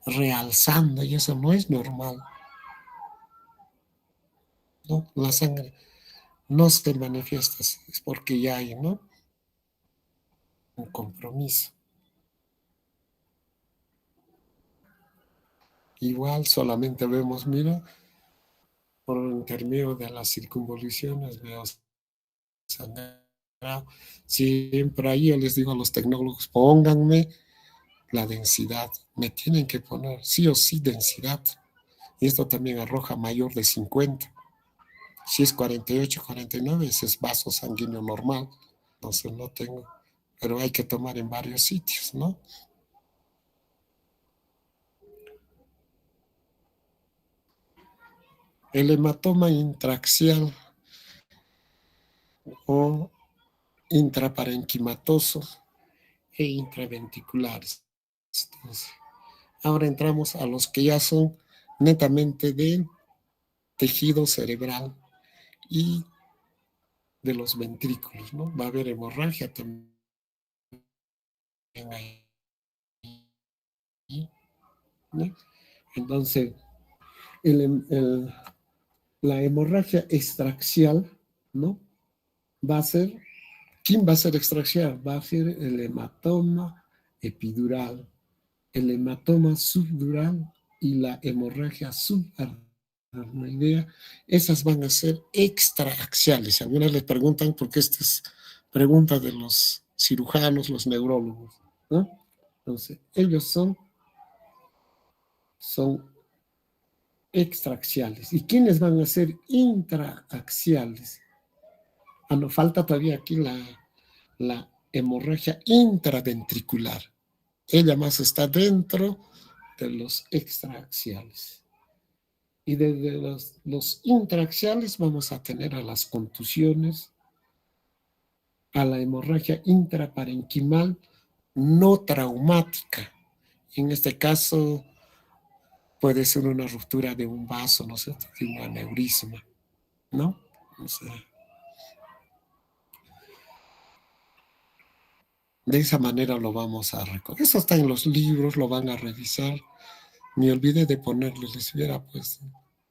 realzando y eso no es normal. ¿No? La sangre no se manifiesta, es porque ya hay, ¿no? Un compromiso. Igual solamente vemos, mira, por intermedio de las circunvoluciones, veo sangrado. Siempre ahí yo les digo a los tecnólogos, pónganme la densidad, me tienen que poner sí o sí densidad. Y esto también arroja mayor de 50. Si es 48, 49, ese es vaso sanguíneo normal. Entonces no tengo, pero hay que tomar en varios sitios, ¿no? El hematoma intraaxial o intraparenquimatoso e intraventriculares. Entonces, ahora entramos a los que ya son netamente de tejido cerebral y de los ventrículos, ¿no? Va a haber hemorragia también ahí, ¿no? Entonces, el, el, la hemorragia extraxial, ¿no? Va a ser, ¿quién va a ser extraxial? Va a ser el hematoma epidural, el hematoma subdural y la hemorragia subaracnoidea. Esas van a ser extraaxiales. Algunas les preguntan, porque esta es pregunta de los cirujanos, los neurólogos, ¿no? Entonces, ellos son extraaxiales. ¿Y quiénes van a ser intraaxiales? Ah, no, falta todavía aquí la hemorragia intraventricular. Ella más está dentro de los extraaxiales. Y desde los intraaxiales vamos a tener a las contusiones, a la hemorragia intraparenquimal no traumática. En este caso puede ser una ruptura de un vaso, ¿no sé, de un aneurisma, ¿no? O sea, de esa manera lo vamos a recoger. Eso está en los libros, lo van a revisar. Me olvidé de ponerles, les hubiera pues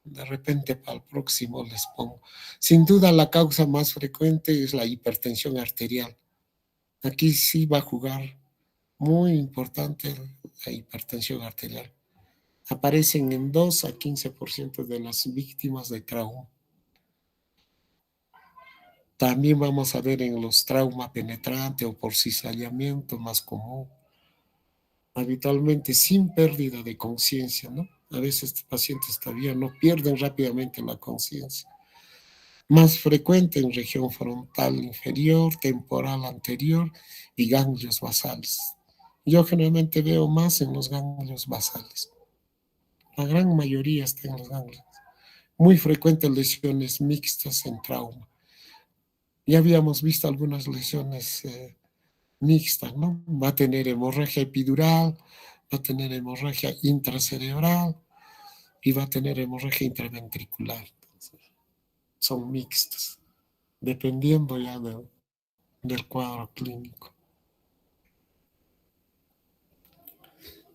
de repente para el próximo les pongo. Sin duda la causa más frecuente es la hipertensión arterial. Aquí sí va a jugar muy importante la hipertensión arterial. Aparecen en 2 a 15% de las víctimas de trauma. También vamos a ver en los traumas penetrantes o por cizallamiento más común, habitualmente sin pérdida de conciencia, ¿no? A veces estos pacientes todavía no pierden rápidamente la conciencia. Más frecuente en región frontal inferior, temporal anterior y ganglios basales. Yo generalmente veo más en los ganglios basales. La gran mayoría está en los ganglios. Muy frecuentes lesiones mixtas en trauma. Ya habíamos visto algunas lesiones mixtas, ¿no? Va a tener hemorragia epidural, va a tener hemorragia intracerebral y va a tener hemorragia intraventricular. Entonces, son mixtas, dependiendo ya del cuadro clínico.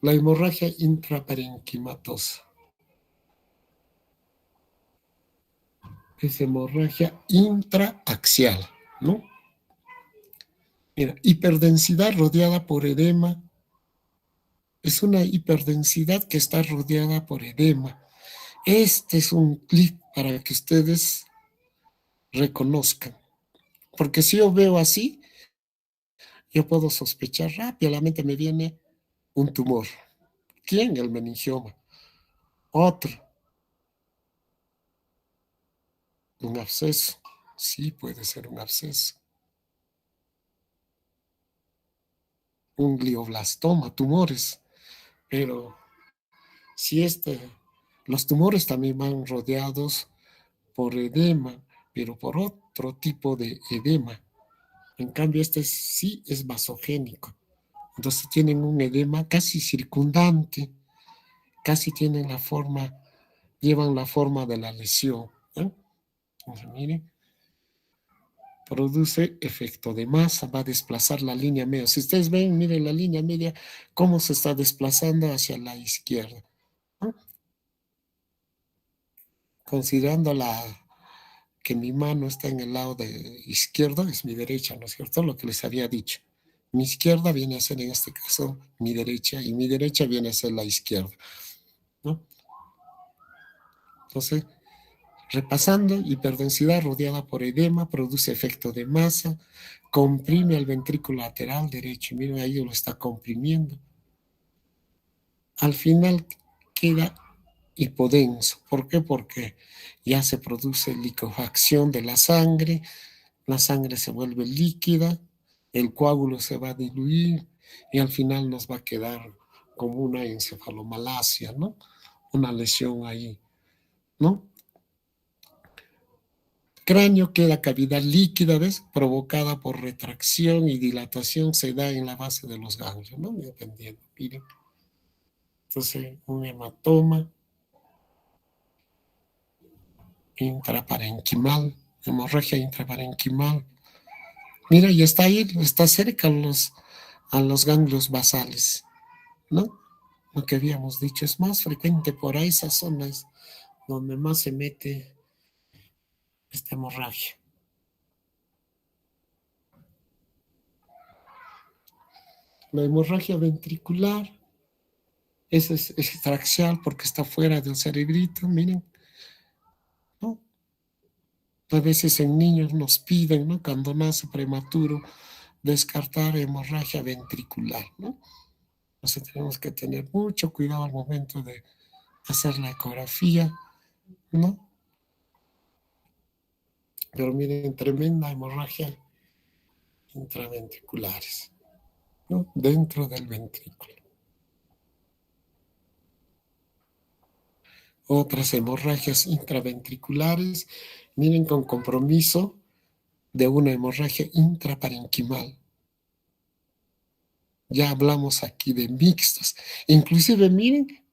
La hemorragia intraparenquimatosa es hemorragia intraaxial, ¿no? Mira, hiperdensidad rodeada por edema es una hiperdensidad que está rodeada por edema. Este es un clip para que ustedes reconozcan, porque si yo veo así, yo puedo sospechar rápidamente, me viene un tumor. ¿Quién? El meningioma. Otro, un absceso. Sí, puede ser un absceso. Un glioblastoma, tumores. Pero si los tumores también van rodeados por edema, pero por otro tipo de edema. En cambio, este sí es vasogénico. Entonces tienen un edema casi circundante, casi tienen llevan la forma de la lesión. ¿Eh? Entonces, miren, produce efecto de masa, va a desplazar la línea media. Si ustedes ven, miren la línea media, cómo se está desplazando hacia la izquierda. ¿No? Considerando que mi mano está en el lado izquierdo, es mi derecha, ¿no es cierto? Lo que les había dicho. Mi izquierda viene a ser, en este caso, mi derecha, y mi derecha viene a ser la izquierda, ¿no? Entonces, repasando, hiperdensidad rodeada por edema, produce efecto de masa, comprime el ventrículo lateral derecho, miren ahí lo está comprimiendo. Al final queda hipodenso. ¿Por qué? Porque ya se produce liquefacción de la sangre se vuelve líquida, el coágulo se va a diluir y al final nos va a quedar como una encefalomalacia, ¿no? Una lesión ahí, ¿no? Cráneo queda cavidad líquida, ¿ves? Provocada por retracción y dilatación se da en la base de los ganglios, ¿no? Dependiendo, miren. Entonces, un hematoma intraparenquimal, hemorragia intraparenquimal. Mira, y está ahí, está cerca a los ganglios basales, ¿no? Lo que habíamos dicho es más frecuente por ahí, esas zonas donde más se mete esta hemorragia. La hemorragia ventricular es extraxial porque está fuera del cerebrito, miren, ¿no? A veces en niños nos piden, ¿no? Cuando nace prematuro, descartar hemorragia ventricular, ¿no? Entonces tenemos que tener mucho cuidado al momento de hacer la ecografía, ¿no? Pero miren, tremenda hemorragia intraventriculares, ¿no? Dentro del ventrículo. Otras hemorragias intraventriculares, miren, con compromiso de una hemorragia intraparenquimal. Ya hablamos aquí de mixtas. Inclusive, miren,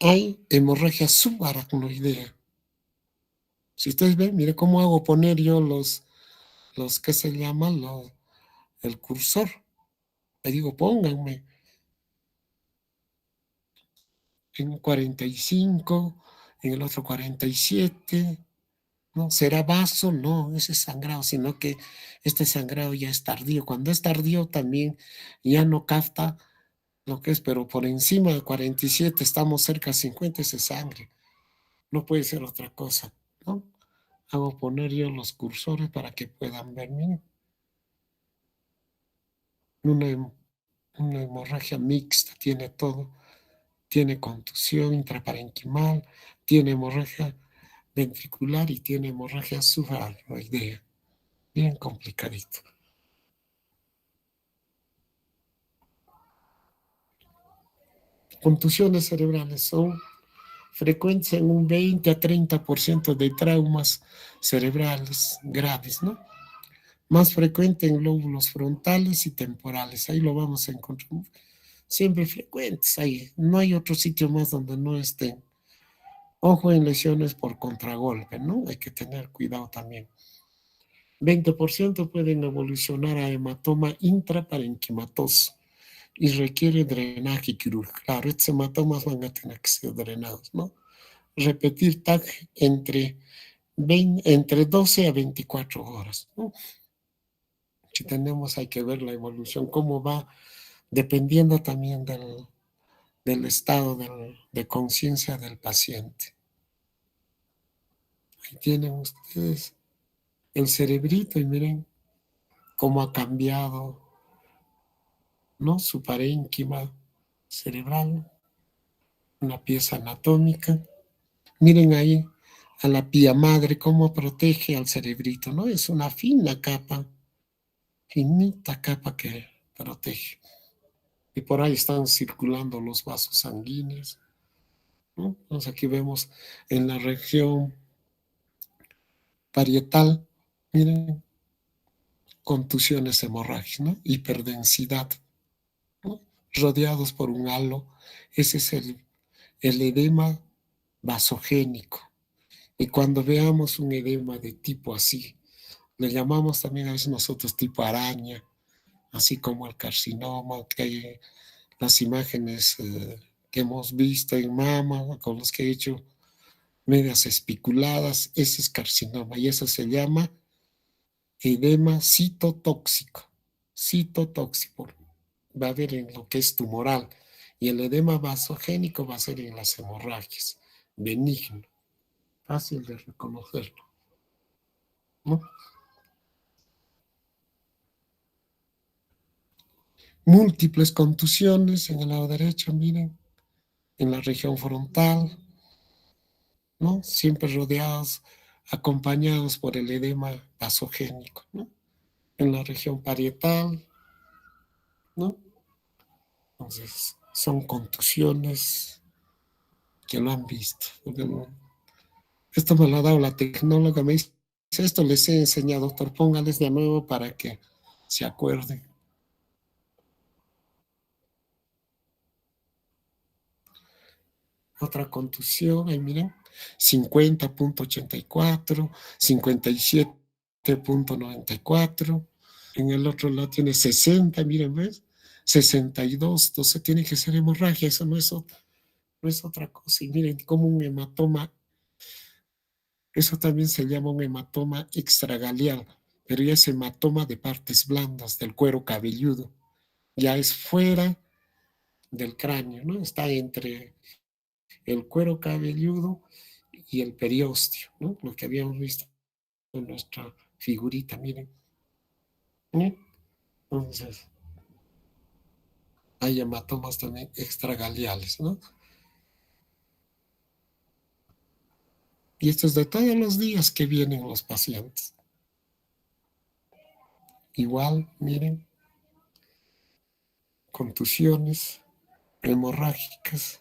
hay hemorragia subaracnoidea. Si ustedes ven, miren cómo hago poner yo los que se llaman el cursor. Le digo, pónganme en un 45, en el otro 47, ¿no? ¿Será vaso? No, ese es sangrado, sino que este sangrado ya es tardío. Cuando es tardío también ya no capta lo que es, pero por encima de 47 estamos cerca de 50, ese sangre. No puede ser otra cosa, ¿no? Hago poner yo los cursores para que puedan ver, miren, una, una hemorragia mixta, tiene todo, tiene contusión intraparenquimal, tiene hemorragia ventricular y tiene hemorragia subaracnoidea. Bien complicadito. Contusiones cerebrales son frecuentes en un 20 a 30% de traumas cerebrales graves, ¿no? Más frecuente en lóbulos frontales y temporales. Ahí lo vamos a encontrar siempre frecuentes. Ahí no hay otro sitio más donde no estén. Ojo en lesiones por contragolpe, ¿no? Hay que tener cuidado también. 20% pueden evolucionar a hematoma intraparenquimatoso y requiere drenaje quirúrgico. Claro, estos hematomas van a tener que ser drenados, ¿no? Repetir TAC entre 12 a 24 horas, ¿no? Si tenemos, hay que ver la evolución, cómo va, dependiendo también del estado de conciencia del paciente. Ahí tienen ustedes el cerebrito y miren cómo ha cambiado, ¿no? Su parénquima cerebral, una pieza anatómica. Miren ahí a la pía madre cómo protege al cerebrito, ¿no? Es una fina capa, finita capa que protege. Y por ahí están circulando los vasos sanguíneos, ¿no? Entonces aquí vemos en la región parietal, miren, contusiones hemorrágicas, ¿no? Hiperdensidad, ¿no? Rodeados por un halo. Ese es el edema vasogénico. Y cuando veamos un edema de tipo así, le llamamos también a veces nosotros tipo araña, así como el carcinoma, que hay las imágenes que hemos visto en mama, con los que he hecho medias espiculadas, ese es carcinoma y eso se llama edema citotóxico. Citotóxico va a haber en lo que es tumoral y el edema vasogénico va a ser en las hemorragias, benigno, fácil de reconocerlo, ¿no? Múltiples contusiones en el lado derecho, miren, en la región frontal, ¿no? Siempre rodeados, acompañados por el edema vasogénico, ¿no? En la región parietal, ¿no? Entonces, son contusiones que lo han visto. Esto me lo ha dado la tecnóloga, me dice, esto les he enseñado, doctor, póngales de nuevo para que se acuerden. Otra contusión, ahí miren, 50.84, 57.94. En el otro lado tiene 60, miren, ¿ves? 62, entonces tiene que ser hemorragia, eso no es otra cosa. Y miren, como un hematoma, eso también se llama un hematoma extragaleal, pero ya es hematoma de partes blandas del cuero cabelludo, ya es fuera del cráneo, ¿no? Está entre el cuero cabelludo y el periósteo, ¿no? Lo que habíamos visto en nuestra figurita, miren. ¿No? Entonces, hay hematomas también extragaleales, ¿no? Y esto es de todos los días que vienen los pacientes. Igual, miren, contusiones hemorrágicas.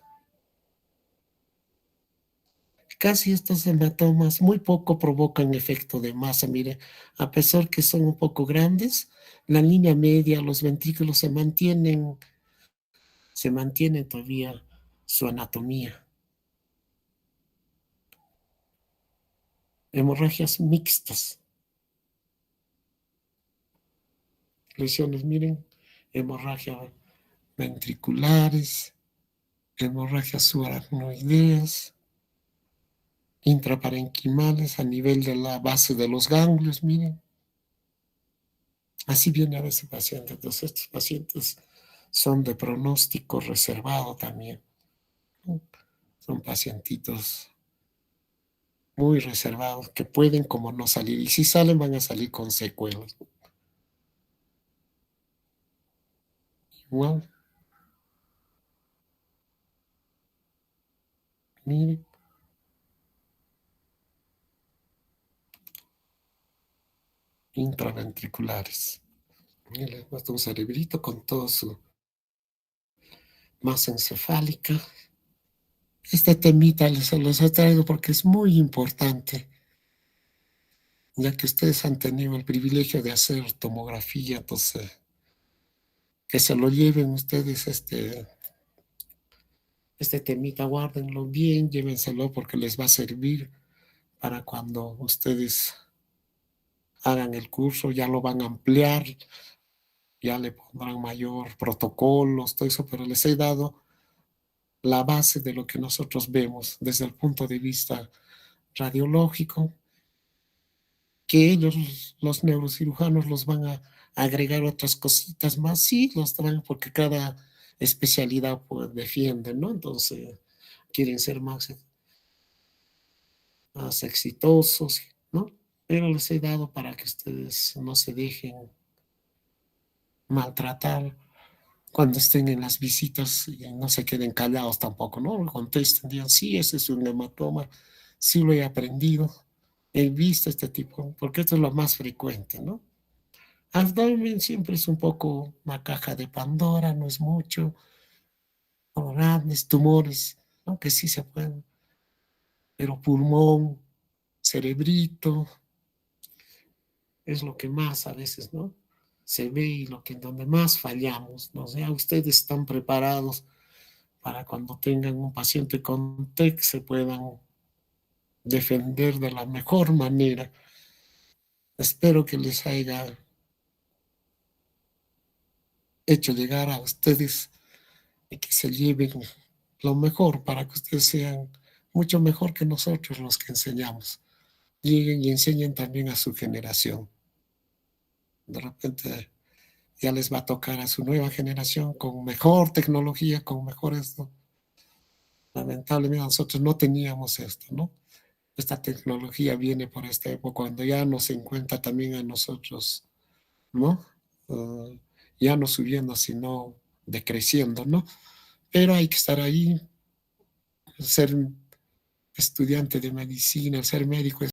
Casi estos hematomas muy poco provocan efecto de masa. Mire, a pesar que son un poco grandes, la línea media, los ventrículos se mantienen todavía su anatomía. Hemorragias mixtas. Lesiones, miren, hemorragia ventriculares, hemorragias subaracnoideas, intraparenquimales a nivel de la base de los ganglios, miren. Así viene a veces paciente. Entonces, estos pacientes son de pronóstico reservado también, ¿no? Son pacientitos muy reservados que pueden como no salir. Y si salen, van a salir con secuelas. Igual, miren, intraventriculares. Miren, les muestro un cerebrito con todo su masa encefálica Este temita se los he traído porque es muy importante, ya que ustedes han tenido el privilegio de hacer tomografía, entonces que se lo lleven ustedes este temita, guárdenlo bien, llévenselo porque les va a servir para cuando ustedes hagan el curso, ya lo van a ampliar, ya le pondrán mayor protocolos, todo eso, pero les he dado la base de lo que nosotros vemos desde el punto de vista radiológico, que ellos, los neurocirujanos, los van a agregar otras cositas más, sí, los traen porque cada especialidad pues defiende, ¿no? Entonces quieren ser más exitosos, ¿no? Pero les he dado para que ustedes no se dejen maltratar cuando estén en las visitas y no se queden callados tampoco, ¿no? Contesten, digan, sí, ese es un hematoma, sí lo he aprendido, he visto este tipo, porque esto es lo más frecuente, ¿no? Abdomen siempre es un poco una caja de Pandora, no es mucho, o grandes tumores, ¿no? Que sí se pueden, pero pulmón, cerebrito, es lo que más a veces, ¿no? Se ve y lo que donde más fallamos, ¿no? O sea, ustedes están preparados para cuando tengan un paciente con TEC se puedan defender de la mejor manera. Espero que les haya hecho llegar a ustedes y que se lleven lo mejor para que ustedes sean mucho mejor que nosotros los que enseñamos. Lleguen y enseñen también a su generación. De repente ya les va a tocar a su nueva generación con mejor tecnología, con mejores, ¿no? Lamentablemente nosotros no teníamos esto, ¿no? Esta tecnología viene por esta época cuando ya nos encuentra también a nosotros, ¿no? Uh, ya no subiendo, sino decreciendo, ¿no? Pero hay que estar ahí, ser estudiante de medicina, ser médico